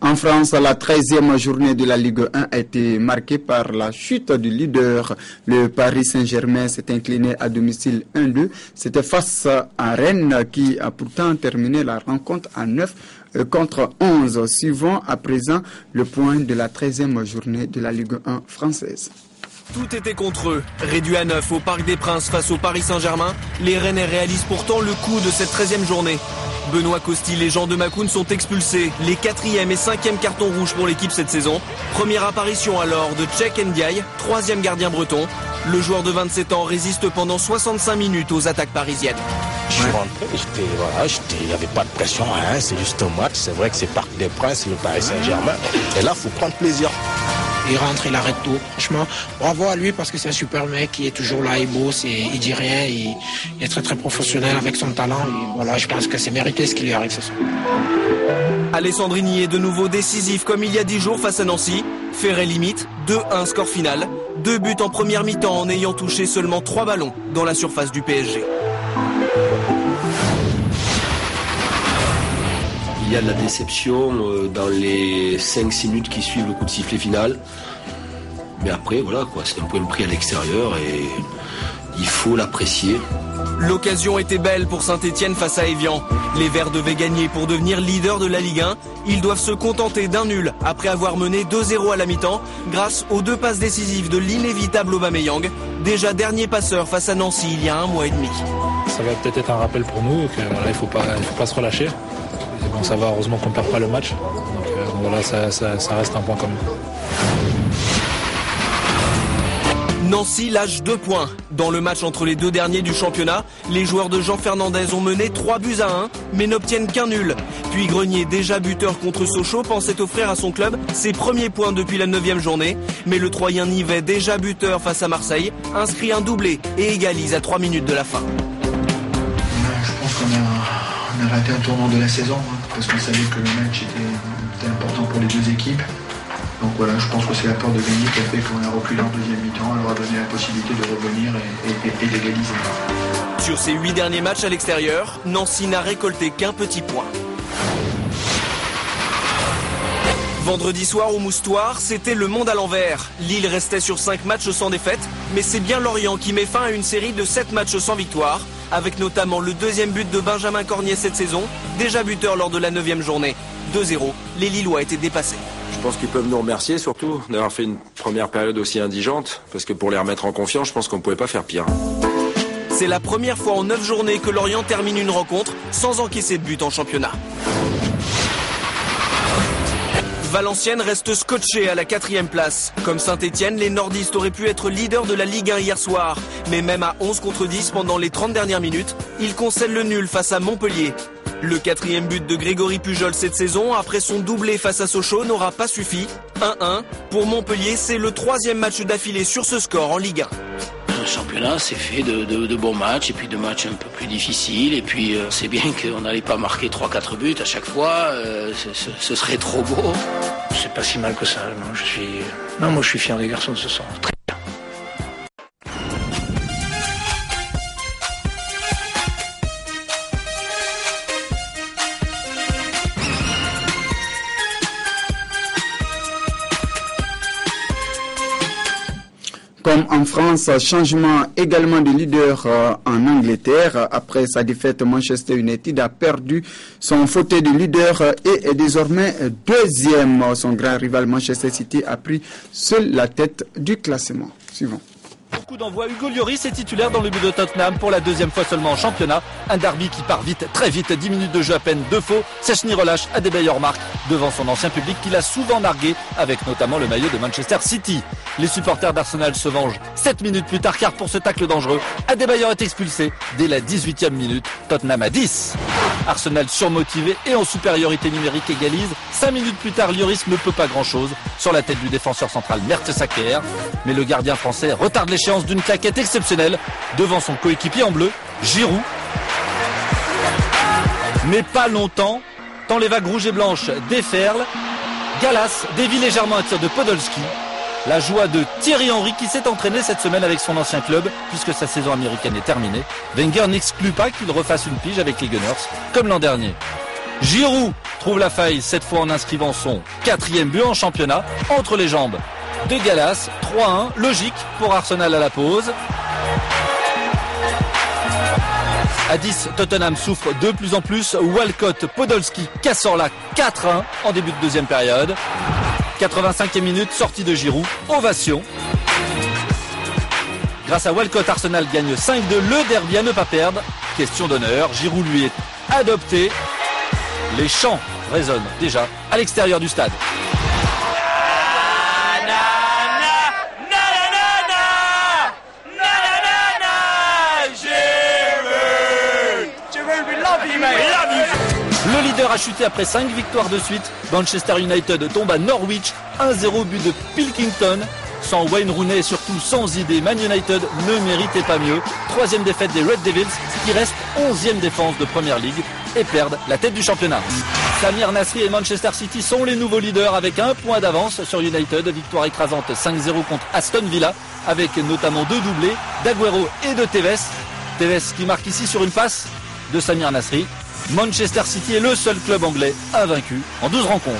En France, la 13e journée de la Ligue 1 a été marquée par la chute du leader. Le Paris Saint-Germain s'est incliné à domicile 1-2. C'était face à Rennes qui a pourtant terminé la rencontre à 9 contre 11. Suivant à présent le point de la 13e journée de la Ligue 1 française. Tout était contre eux. Réduit à 9 au Parc des Princes face au Paris Saint-Germain, les Rennais réalisent pourtant le coup de cette 13e journée. Benoît Costil et Jean de Macoun sont expulsés. Les 4e et 5e cartons rouges pour l'équipe cette saison. Première apparition alors de Tchèque Ndiaye, 3e gardien breton. Le joueur de 27 ans résiste pendant 65 minutes aux attaques parisiennes. Je suis rentré, il n'y avait pas de pression, hein, c'est juste un match. C'est vrai que c'est Parc des Princes, le Paris Saint-Germain. Et là, il faut prendre plaisir. Il rentre, il arrête tout. Franchement, bravo à lui parce que c'est un super mec, il est toujours là, il bosse, il dit rien, il est très très professionnel avec son talent. Et voilà, je pense que c'est mérité ce qui lui arrive ce soir. Alessandrini est de nouveau décisif comme il y a 10 jours face à Nancy. Ferré limite, 2-1 score final. 2 buts en première mi-temps en ayant touché seulement 3 ballons dans la surface du PSG. Il y a de la déception dans les 5-6 minutes qui suivent le coup de sifflet final. Mais après, voilà, quoi, c'est un point pris à l'extérieur et il faut l'apprécier. L'occasion était belle pour Saint-Etienne face à Évian. Les Verts devaient gagner pour devenir leader de la Ligue 1. Ils doivent se contenter d'un nul après avoir mené 2-0 à la mi-temps grâce aux 2 passes décisives de l'inévitable Aubameyang, déjà dernier passeur face à Nancy il y a 1 mois et demi. Ça va peut-être être un rappel pour nous que voilà, il faut pas se relâcher. Et bon, ça va, heureusement qu'on ne perd pas le match. Donc voilà, ça reste un point commun. Nancy lâche 2 points. Dans le match entre les deux derniers du championnat, les joueurs de Jean Fernandez ont mené 3-1, mais n'obtiennent qu'un nul. Puis Grenier, déjà buteur contre Sochaux, pensait offrir à son club ses premiers points depuis la 9e journée. Mais le Troyen Nivet, déjà buteur face à Marseille, inscrit un doublé et égalise à 3 minutes de la fin. Je pense qu'on a raté un tournant de la saison, parce qu'on savait que le match était important pour les deux équipes. Donc voilà, je pense que c'est la peur de gagner qui a fait qu'on a reculé en deuxième mi-temps, elle leur a donné la possibilité de revenir et d'égaliser. Sur ces 8 derniers matchs à l'extérieur, Nancy n'a récolté qu'un petit point. Vendredi soir au Moustoir, c'était le monde à l'envers. Lille restait sur 5 matchs sans défaite, mais c'est bien Lorient qui met fin à une série de 7 matchs sans victoire, avec notamment le 2e but de Benjamin Cornier cette saison, déjà buteur lors de la 9e journée. 2-0, les Lillois étaient dépassés. Je pense qu'ils peuvent nous remercier surtout d'avoir fait une première période aussi indigente, parce que pour les remettre en confiance, je pense qu'on ne pouvait pas faire pire. C'est la première fois en 9 journées que Lorient termine une rencontre sans encaisser de but en championnat. Valenciennes reste scotché à la 4e place. Comme Saint-Etienne, les nordistes auraient pu être leaders de la Ligue 1 hier soir. Mais même à 11 contre 10 pendant les 30 dernières minutes, ils concèdent le nul face à Montpellier. Le 4e but de Grégory Pujol cette saison, après son doublé face à Sochaux, n'aura pas suffi. 1-1. Pour Montpellier, c'est le 3e match d'affilée sur ce score en Ligue 1. Le championnat, c'est fait de bons matchs et puis de matchs un peu plus difficiles. Et puis, c'est bien qu'on n'allait pas marquer 3-4 buts à chaque fois. Ce serait trop beau. C'est pas si mal que ça. Moi, je suis fier des garçons de ce soir. Très bien. Comme en France, changement également de leader en Angleterre. Après sa défaite, Manchester United a perdu son fauteuil de leader et est désormais 2e. Son grand rival Manchester City a pris seul la tête du classement. Suivant. Coup d'envoi, Hugo Lloris est titulaire dans le but de Tottenham pour la 2e fois seulement en championnat. Un derby qui part vite, très vite, 10 minutes de jeu à peine, 2 faux. Sechny relâche, Adebayor marque devant son ancien public qu'il a souvent nargué avec notamment le maillot de Manchester City. Les supporters d'Arsenal se vengent 7 minutes plus tard car pour ce tacle dangereux, Adebayor est expulsé dès la 18e minute. Tottenham à 10. Arsenal surmotivé et en supériorité numérique égalise. 5 minutes plus tard, Lloris ne peut pas grand chose sur la tête du défenseur central Mertesacker. Mais le gardien français retarde l'échéance d'une claquette exceptionnelle devant son coéquipier en bleu, Giroud. Mais pas longtemps, tant les vagues rouges et blanches déferlent. Gallas dévie légèrement un tir de Podolski. La joie de Thierry Henry qui s'est entraîné cette semaine avec son ancien club puisque sa saison américaine est terminée. Wenger n'exclut pas qu'il refasse une pige avec les Gunners comme l'an dernier. Giroud trouve la faille cette fois en inscrivant son 4e but en championnat entre les jambes de Gallas. 3-1, logique pour Arsenal à la pause. À 10, Tottenham souffre de plus en plus. Walcott, Podolski, Cazorla 4-1 en début de 2e période. 85e minute, sortie de Giroud, ovation. Grâce à Walcott, Arsenal gagne 5-2, le derby à ne pas perdre. Question d'honneur, Giroud lui est adopté. Les chants résonnent déjà à l'extérieur du stade. Le leader a chuté après 5 victoires de suite. Manchester United tombe à Norwich. 1-0 but de Pilkington. Sans Wayne Rooney et surtout sans idée, Man United ne méritait pas mieux. 3e défaite des Red Devils qui reste 11e défense de Premier League et perdent la tête du championnat. Samir Nasri et Manchester City sont les nouveaux leaders avec 1 point d'avance sur United. Victoire écrasante 5-0 contre Aston Villa avec notamment 2 doublés d'Aguero et de Tevez. Tevez qui marque ici sur une passe de Samir Nasri. Manchester City est le seul club anglais invaincu en 12 rencontres.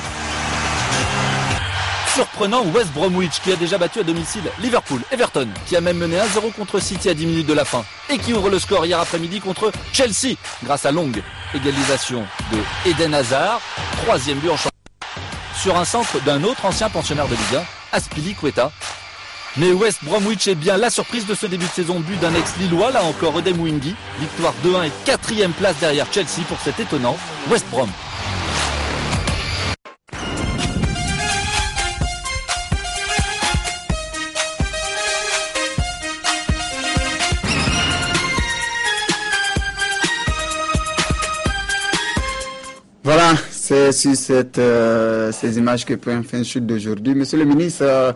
Surprenant West Bromwich qui a déjà battu à domicile Liverpool, Everton qui a même mené 1-0 contre City à 10 minutes de la fin et qui ouvre le score hier après-midi contre Chelsea grâce à longue égalisation de Eden Hazard, 3e but en championnat sur un centre d'un autre ancien pensionnaire de Ligue 1, Azpilicueta. Mais West Bromwich est bien la surprise de ce début de saison, but d'un ex-Lillois, là encore Odemwingie. Victoire 2-1 et 4e place derrière Chelsea pour cet étonnant West Brom. C'est sur ces images que prend fin chute d'aujourd'hui. Monsieur le ministre,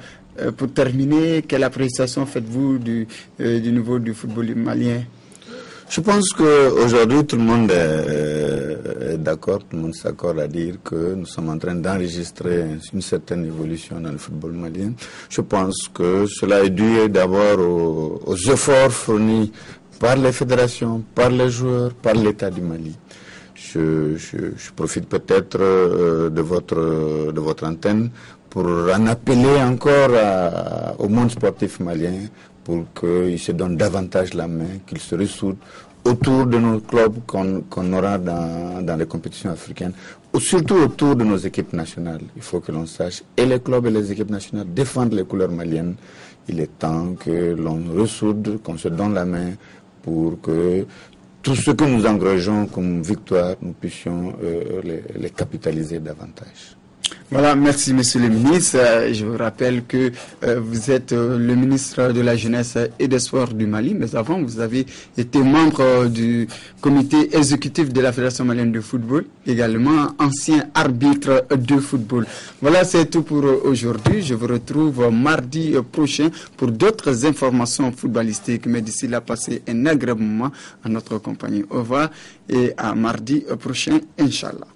pour terminer, quelle appréciation faites-vous du niveau du football malien? Je pense qu'aujourd'hui, tout le monde est d'accord, tout le monde s'accorde à dire que nous sommes en train d'enregistrer une certaine évolution dans le football malien. Je pense que cela est dû d'abord aux efforts fournis par les fédérations, par les joueurs, par l'État du Mali. Je profite peut-être de votre antenne pour en appeler encore au monde sportif malien pour qu'il se donne davantage la main, qu'il se ressoude autour de nos clubs qu'on aura dans les compétitions africaines, ou surtout autour de nos équipes nationales. Il faut que l'on sache, et les clubs et les équipes nationales défendent les couleurs maliennes. Il est temps que l'on ressoude, qu'on se donne la main pour que tout ce que nous engageons comme victoire, nous puissions les capitaliser davantage. Voilà, merci Monsieur le ministre. Je vous rappelle que vous êtes le ministre de la Jeunesse et des Sports du Mali, mais avant vous avez été membre du comité exécutif de la Fédération malienne de football, également ancien arbitre de football. Voilà, c'est tout pour aujourd'hui. Je vous retrouve mardi prochain pour d'autres informations footballistiques, mais d'ici là, passez un agréable moment à notre compagnie. Au revoir et à mardi prochain, Inch'Allah.